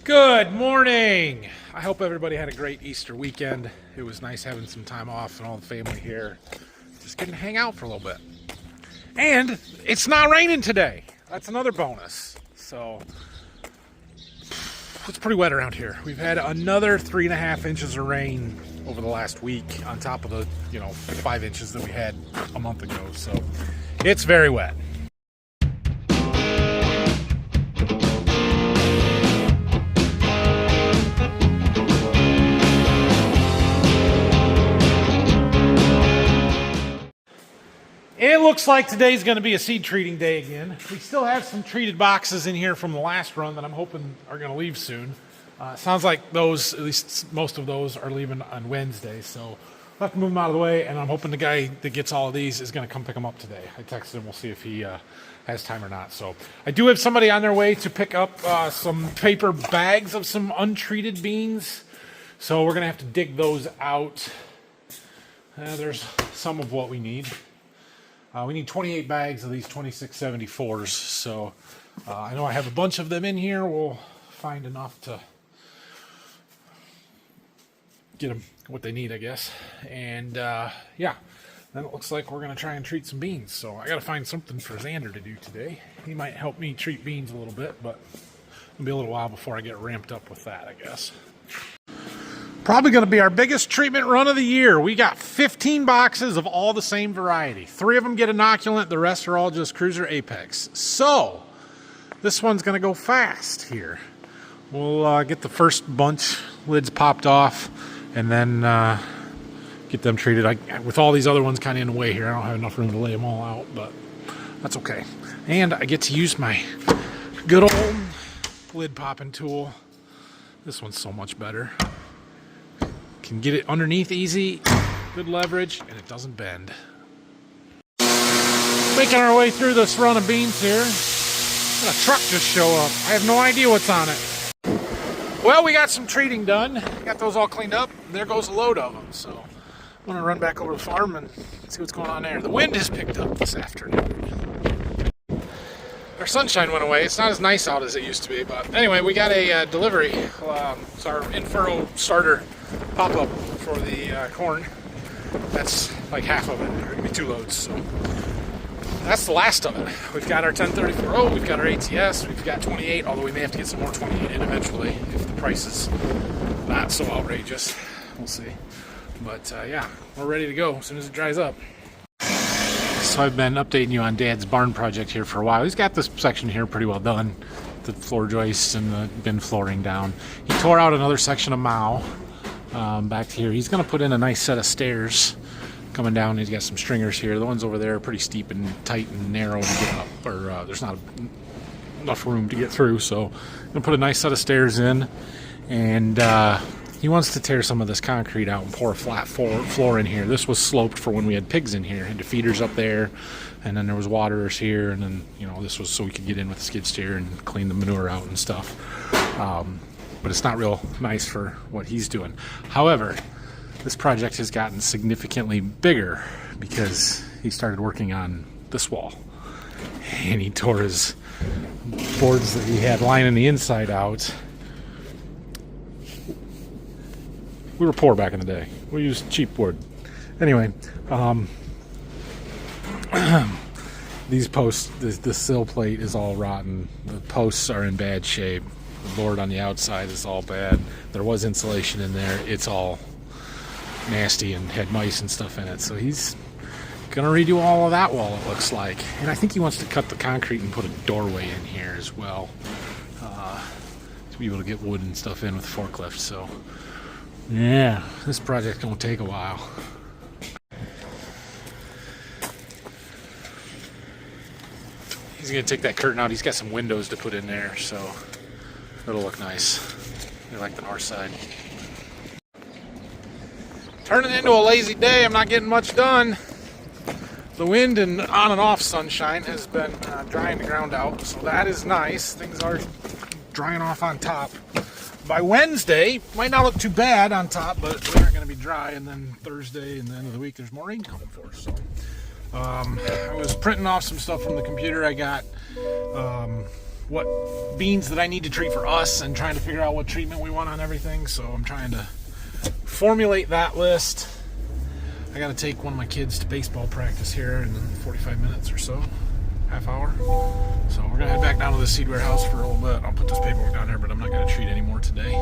Good morning. I hope everybody had a great Easter weekend. It was nice having some time off and all the family here. Just getting to hang out for a little bit. And it's not raining today. That's another bonus. So it's pretty wet around here. We've had another 3.5 inches of rain over the last week on top of the 5 inches that we had a month ago. So it's very wet. It looks like today's going to be a seed treating day again. We still have some treated boxes in here from the last run that I'm hoping are going to leave soon. Sounds like those, at least most of those, are leaving on Wednesday. So I'll have to move them out of the way, and I'm hoping the guy that gets all of these is going to come pick them up today. I texted him. We'll see if he has time or not. So I do have somebody on their way to pick up some paper bags of some untreated beans. So we're going to have to dig those out. There's some of what we need. We need 28 bags of these 2674s, so I know I have a bunch of them in here. We'll find enough to get them what they need, I guess. And yeah, then it looks like we're going to try and treat some beans. So I got to find something for Xander to do today. He might help me treat beans a little bit, but it'll be a little while before I get ramped up with that, I guess. Probably going to be our biggest treatment run of the year. We got 15 boxes of all the same variety. 3 of them get inoculant. The rest are all just Cruiser Apex. So this one's going to go fast here. We'll get the first bunch lids popped off and then get them treated. With all these other ones kind of in the way here, I don't have enough room to lay them all out, but that's okay. And I get to use my good old lid popping tool. This one's so much better. Can get it underneath easy, good leverage, and it doesn't bend. Making our way through this run of beans here. And a truck just show up. I have no idea what's on it. Well, we got some treating done. Got those all cleaned up. There goes a load of them. So I'm gonna run back over to the farm and see what's going on there. The wind has picked up this afternoon. Our sunshine went away. It's not as nice out as it used to be, but anyway, we got a delivery. It's our in-furrow starter pop-up for the corn. That's like half of it. There are going to be 2 loads, so that's the last of it. We've got our 1034, we've got our ATS, we've got 28, although we may have to get some more 28 in eventually if the price is not so outrageous. We'll see. But yeah, we're ready to go as soon as it dries up. So I've been updating you on Dad's barn project here for a while. He's got this section here pretty well done. The floor joists and the bin flooring down. He tore out another section of mow back here. He's going to put in a nice set of stairs coming down. He's got some stringers here. The ones over there are pretty steep and tight and narrow to get up, or there's not enough room to get through. So I'm going to put a nice set of stairs in, and he wants to tear some of this concrete out and pour a flat floor in here. This was sloped for when we had pigs in here, and the feeders up there, and then there was waterers here, and then this was so we could get in with the skid steer and clean the manure out and stuff. But it's not real nice for what he's doing. However, this project has gotten significantly bigger because he started working on this wall, and he tore his boards that he had lining the inside out. We were poor back in the day. We used cheap wood. Anyway, these posts, the sill plate is all rotten. The posts are in bad shape. The board on the outside is all bad. There was insulation in there. It's all nasty and had mice and stuff in it. So he's gonna redo all of that wall, it looks like. And I think he wants to cut the concrete and put a doorway in here as well, to be able to get wood and stuff in with the forklift. So yeah, this project's gonna take a while. He's gonna take that curtain out. He's got some windows to put in there, so it'll look nice. I like the north side. Turning into a lazy day. I'm not getting much done. The wind and on and off sunshine has been drying the ground out, so that is nice. Things are drying off on top. By Wednesday, might not look too bad on top, but we aren't going to be dry. And then Thursday and the end of the week, there's more rain coming for us. So I was printing off some stuff from the computer. I got what beans that I need to treat for us and trying to figure out what treatment we want on everything. So I'm trying to formulate that list. I got to take one of my kids to baseball practice here in 45 minutes or so, half hour. So we're going to head back down to the seed warehouse for a little bit. I'll put this paperwork down there, but I'm not going to treat any more today.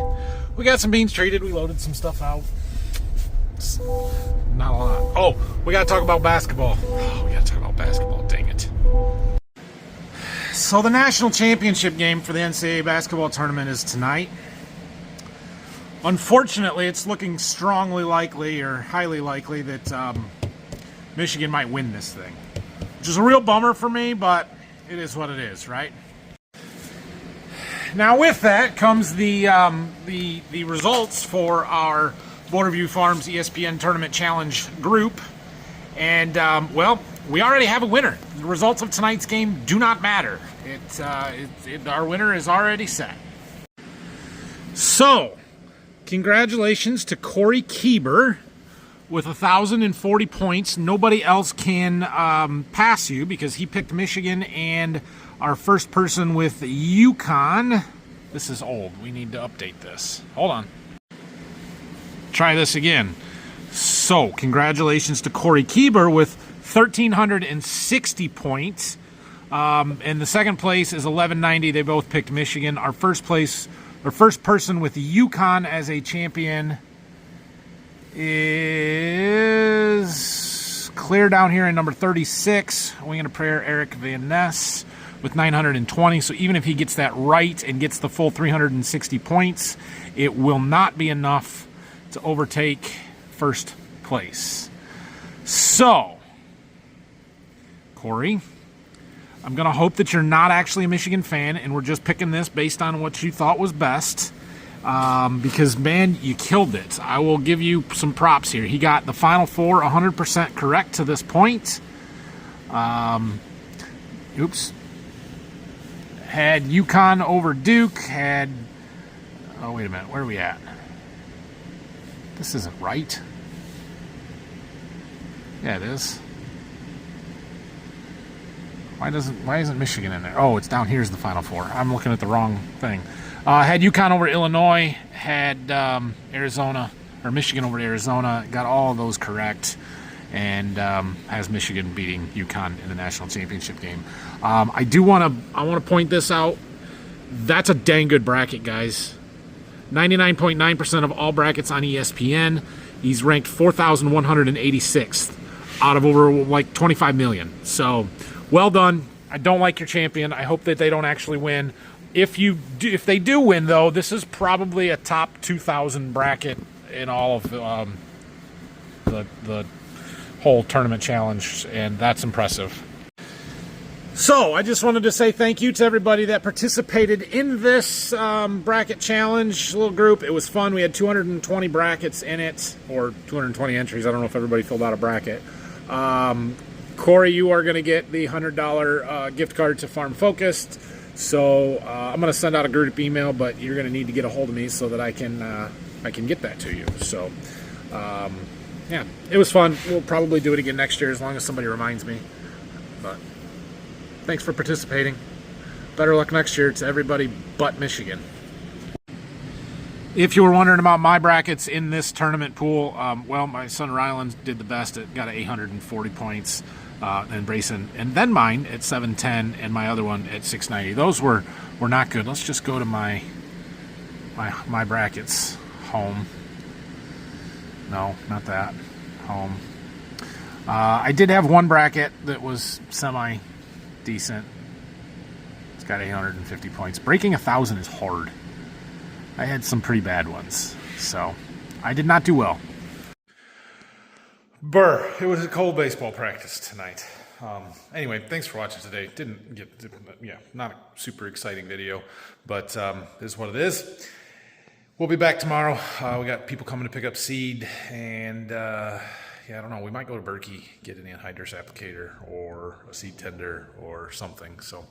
We got some beans treated. We loaded some stuff out. It's not a lot. Oh, we got to talk about basketball. Oh, we got to talk about basketball. Dang it. So the national championship game for the NCAA basketball tournament is tonight. Unfortunately, it's looking strongly likely or highly likely that Michigan might win this thing, which is a real bummer for me, but it is what it is, right? Now, with that comes the results for our Borderview Farms ESPN Tournament Challenge group, and well, we already have a winner. The results of tonight's game do not matter. Our winner is already set. So, congratulations to Corey Kieber with 1,040 points. Nobody else can pass you because he picked Michigan, and our first person with UConn. This is old. We need to update this. Hold on. Try this again. So, congratulations to Corey Kieber with 1,360 points. And the second place is 1,190. They both picked Michigan. Our first person with UConn as a champion is clear down here in number 36. Wing and a Prayer, Eric Van Ness with 920. So even if he gets that right and gets the full 360 points, it will not be enough to overtake first place. So, Corey, I'm going to hope that you're not actually a Michigan fan and we're just picking this based on what you thought was best. Because, man, you killed it. I will give you some props here. He got the Final Four 100% correct to this point. Oops. Had UConn over Duke. Oh, wait a minute. Where are we at? This isn't right. Yeah, it is. Why isn't Michigan in there? Oh, it's down here's the Final Four. I'm looking at the wrong thing. Had UConn over Illinois, had Michigan over Arizona, got all of those correct, and has Michigan beating UConn in the national championship game. I want to point this out. That's a dang good bracket, guys. 99.9% of all brackets on ESPN. He's ranked 4,186th out of over like 25 million. So, well done. I don't like your champion. I hope that they don't actually win. If they do win, though, this is probably a top 2,000 bracket in all of the whole tournament challenge, and that's impressive. So, I just wanted to say thank you to everybody that participated in this bracket challenge little group. It was fun. We had 220 brackets in it, or 220 entries. I don't know if everybody filled out a bracket. Corey, you are going to get the $100 gift card to Farm Focused. So I'm going to send out a group email, but you're going to need to get a hold of me so that I can get that to you. So, yeah, it was fun. We'll probably do it again next year as long as somebody reminds me. But thanks for participating. Better luck next year to everybody but Michigan. If you were wondering about my brackets in this tournament pool, well, my son Ryland did the best. It got 840 points. And Brayson, and then mine at 710, and my other one at 690. Those were not good. Let's just go to my brackets. Home. No, not that. Home. I did have one bracket that was semi-decent. It's got 850 points. Breaking 1,000 is hard. I had some pretty bad ones, so I did not do well. Burr, it was a cold baseball practice tonight. Anyway, thanks for watching today. Not a super exciting video, but this is what it is. We'll be back tomorrow. We got people coming to pick up seed, and I don't know. We might go to Berkey, get an anhydrous applicator or a seed tender or something. So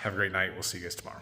have a great night. We'll see you guys tomorrow.